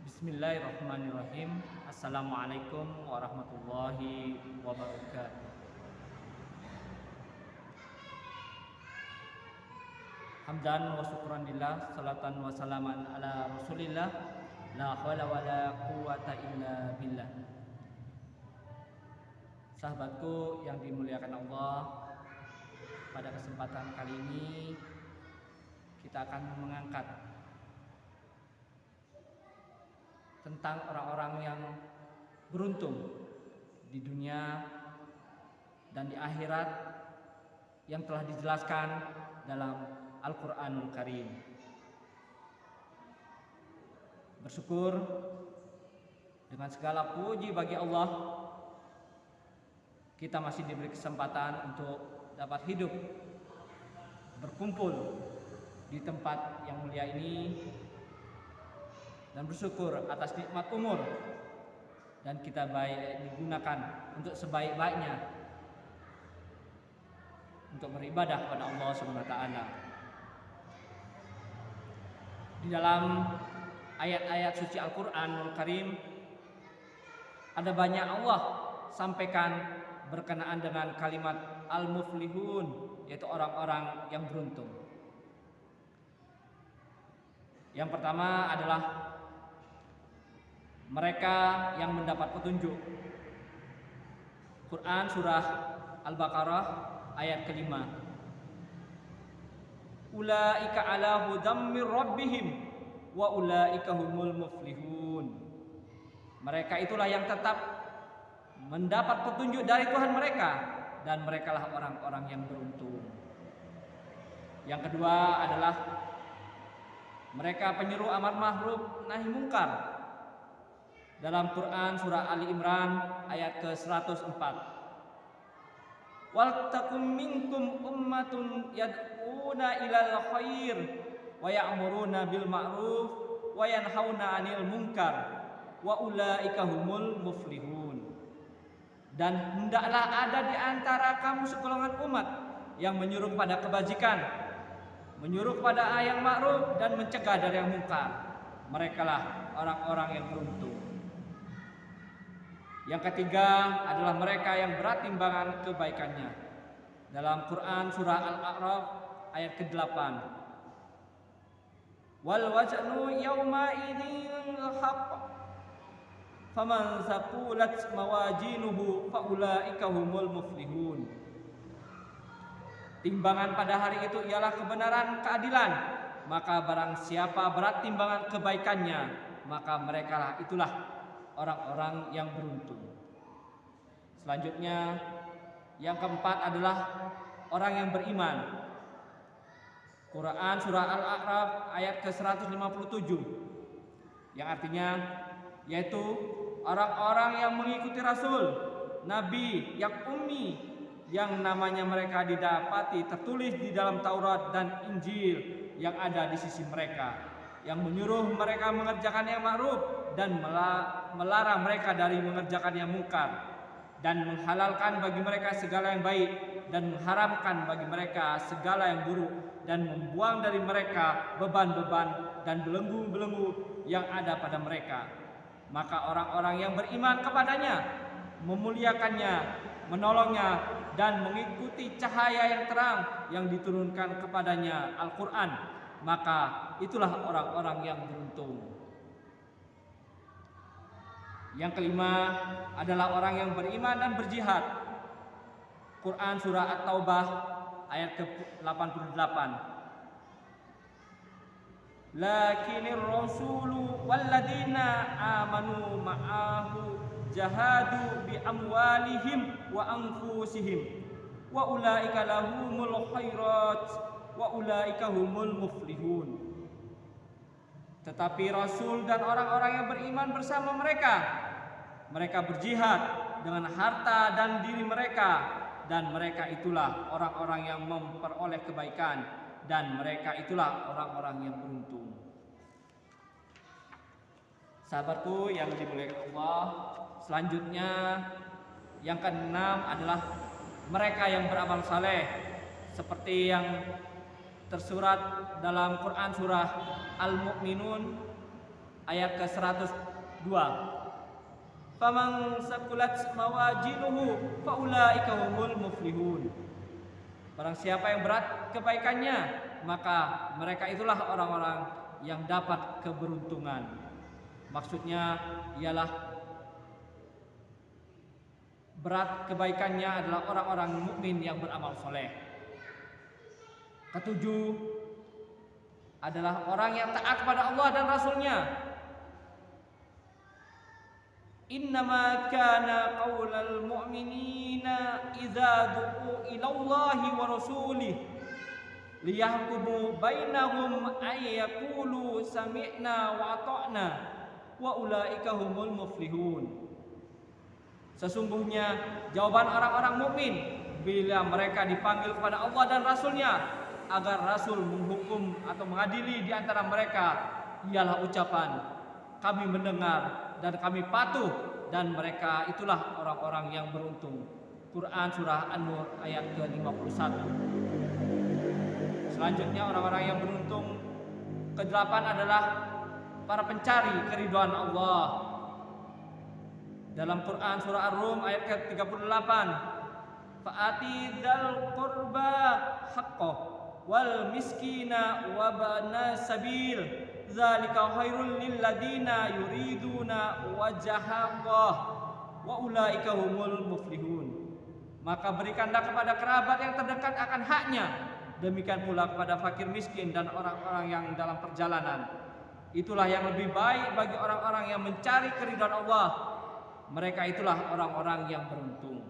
Bismillahirrahmanirrahim. Assalamualaikum warahmatullahi wabarakatuh. Hamdan wa syukran lillah, salatan wa salaman ala rasulillah, la hawla wa la quwata illa billah. Sahabatku yang dimuliakan Allah, pada kesempatan kali ini kita akan mengangkat tentang orang-orang yang beruntung di dunia dan di akhirat yang telah dijelaskan dalam Al-Quranul Karim. Bersyukur dengan segala puji bagi Allah, kita masih diberi kesempatan untuk dapat hidup berkumpul di tempat yang mulia ini, dan bersyukur atas nikmat umur dan kita baik digunakan untuk sebaik-baiknya untuk beribadah kepada Allah Subhanahu wa taala. Di dalam ayat-ayat suci Al-Qur'anul Karim ada banyak Allah sampaikan berkenaan dengan kalimat al-muflihun, yaitu orang-orang yang beruntung. Yang pertama adalah mereka yang mendapat petunjuk. Quran surah Al-Baqarah ayat ke-5. Ulaika ala hudam mir rabbihim wa ulaika humul muflihun. Mereka itulah yang tetap mendapat petunjuk dari Tuhan mereka, dan merekalah orang-orang yang beruntung. Yang kedua adalah mereka penyeru amar ma'ruf nahi mungkar. Dalam Quran surah Ali Imran ayat ke-104. Wal takum minkum ummatun yad'una ilal khair wa ya'muruna bil ma'ruf wa yanhauna 'anil munkar wa ulaika humul muflihun. Dan hendaklah ada di antara kamu segolongan umat yang menyuruh pada kebajikan, menyuruh pada yang ma'ruf, dan mencegah dari yang mungkar. Merekalah orang-orang yang beruntung. Yang ketiga adalah mereka yang berat timbangan kebaikannya. Dalam Quran surah Al-A'raf ayat ke-8. Wal waznu yawma idzin haqq. Faman saqulat mawajinuhu faulaika humul muflihun. Timbangan pada hari itu ialah kebenaran, keadilan. Maka barang siapa berat timbangan kebaikannya, maka merekalah itulah orang-orang yang beruntung. Selanjutnya, yang keempat adalah orang yang beriman. Quran surah Al-A'raf ayat ke-157, yang artinya yaitu orang-orang yang mengikuti Rasul, Nabi yang ummi, yang namanya mereka didapati tertulis di dalam Taurat dan Injil yang ada di sisi mereka, yang menyuruh mereka mengerjakan yang ma'ruf dan melarang mereka dari mengerjakan yang mungkar, dan menghalalkan bagi mereka segala yang baik dan mengharamkan bagi mereka segala yang buruk, dan membuang dari mereka beban-beban dan belenggu-belenggu yang ada pada mereka. Maka orang-orang yang beriman kepadanya, memuliakannya, menolongnya, dan mengikuti cahaya yang terang yang diturunkan kepadanya, Al-Quran, maka itulah orang-orang yang beruntung. Yang kelima adalah orang yang beriman dan berjihad. Quran surah At-Taubah ayat ke-88. Lakinir rasulu walladina amanu ma'ahu jahadu bi amwalihim wa anfusihim wa ulaika lahumul khairat wa ulaika humul muflihun. Tetapi Rasul dan orang-orang yang beriman bersama mereka berjihad dengan harta dan diri mereka, dan mereka itulah orang-orang yang memperoleh kebaikan, dan mereka itulah orang-orang yang beruntung. Sahabatku yang dimuliakan Allah, selanjutnya yang keenam adalah mereka yang beramal saleh, seperti yang tersurat dalam Quran surah Al-Mu'minun ayat ke-102. Faman saqulat mawazinuhu faulaika humul muflihun. Barang siapa yang berat kebaikannya, maka mereka itulah orang-orang yang dapat keberuntungan. Maksudnya ialah berat kebaikannya adalah orang-orang mukmin yang beramal soleh. Ketujuh adalah orang yang taat kepada Allah dan Rasul-Nya. Innama kana qaulal mu'minina idza du'u ilallahi wa rasulih liyahkumu bainahum ay yaqulu sami'na wa ata'na wa ulaika humul muflihun. Sesungguhnya jawaban orang-orang mukmin bila mereka dipanggil kepada Allah dan Rasul-Nya agar Rasul menghukum atau mengadili di antara mereka ialah ucapan kami mendengar dan kami patuh, dan mereka itulah orang-orang yang beruntung. Quran surah An-Nur ayat ke-51. Selanjutnya orang-orang yang beruntung ke-8 adalah para pencari keridhaan Allah. Dalam Quran surah Ar-Rum ayat ke-38, fa'ati dzal qurba haqqah wal miskina wa bana sabil zalika khairul lil ladina yuriduna wajhallah wa ulaika humul muflihun. Maka berikanlah kepada kerabat yang terdekat akan haknya, demikian pula kepada fakir miskin dan orang-orang yang dalam perjalanan. Itulah yang lebih baik bagi orang-orang yang mencari keridhaan Allah. Mereka itulah orang-orang yang beruntung.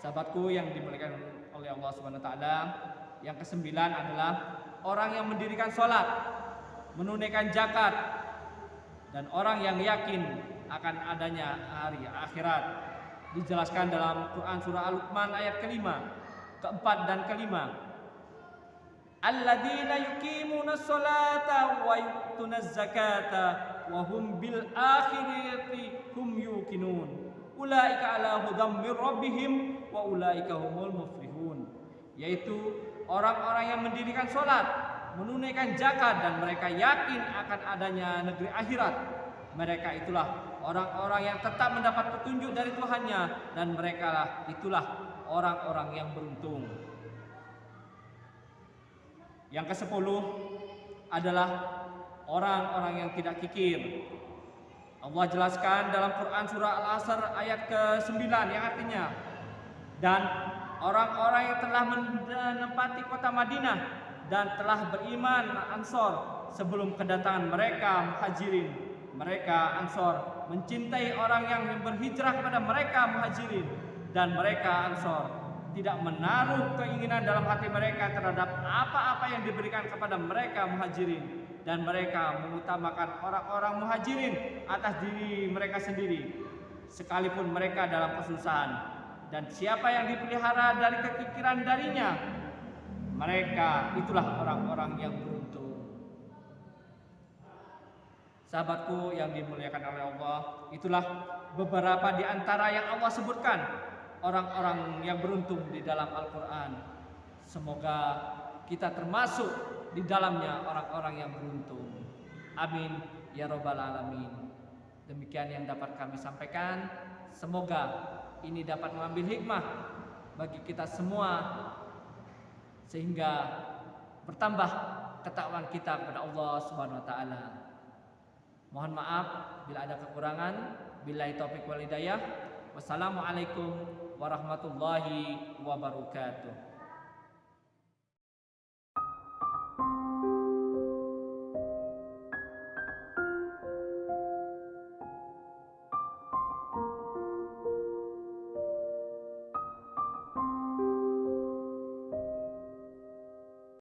Sahabatku yang dimuliakan oleh Allah Subhanahu wa taala, yang ke-9 adalah orang yang mendirikan sholat, menunaikan zakat, dan orang yang yakin akan adanya hari akhirat. Dijelaskan dalam Quran surah Al-Luqman ayat ke-5, ke-4 dan ke-5. Alladzina yuqimuna sholata wa yu'tuna zakata wa hum bil akhirati hum yuqinun. Ulaika ala hudam mir rabbihim wa ulaika humul muflihun. Yaitu orang-orang yang mendirikan sholat, menunaikan zakat, dan mereka yakin akan adanya negeri akhirat. Mereka itulah orang-orang yang tetap mendapat petunjuk dari Tuhannya, dan mereka itulah orang-orang yang beruntung. Yang ke-10 adalah orang-orang yang tidak kikir. Allah jelaskan dalam Quran surah Al-Asr ayat ke-9 yang artinya, dan orang-orang yang telah menempati kota Madinah dan telah beriman Ansor sebelum kedatangan mereka Muhajirin. Mereka Ansor mencintai orang yang berhijrah kepada mereka Muhajirin, dan mereka Ansor tidak menaruh keinginan dalam hati mereka terhadap apa-apa yang diberikan kepada mereka Muhajirin, dan mereka mengutamakan orang-orang Muhajirin atas diri mereka sendiri sekalipun mereka dalam kesusahan. Dan siapa yang dipelihara dari kekikiran darinya, mereka itulah orang-orang yang beruntung. Sahabatku yang dimuliakan oleh Allah, itulah beberapa di antara yang Allah sebutkan orang-orang yang beruntung di dalam Al-Quran. Semoga kita termasuk di dalamnya orang-orang yang beruntung. Amin ya rabbal alamin. Demikian yang dapat kami sampaikan. Semoga ini dapat mengambil hikmah bagi kita semua, sehingga bertambah ketakwaan kita kepada Allah Subhanahu wa taala. Mohon maaf bila ada kekurangan. Billahi taufiq wal hidayah. Wassalamualaikum warahmatullahi wabarakatuh.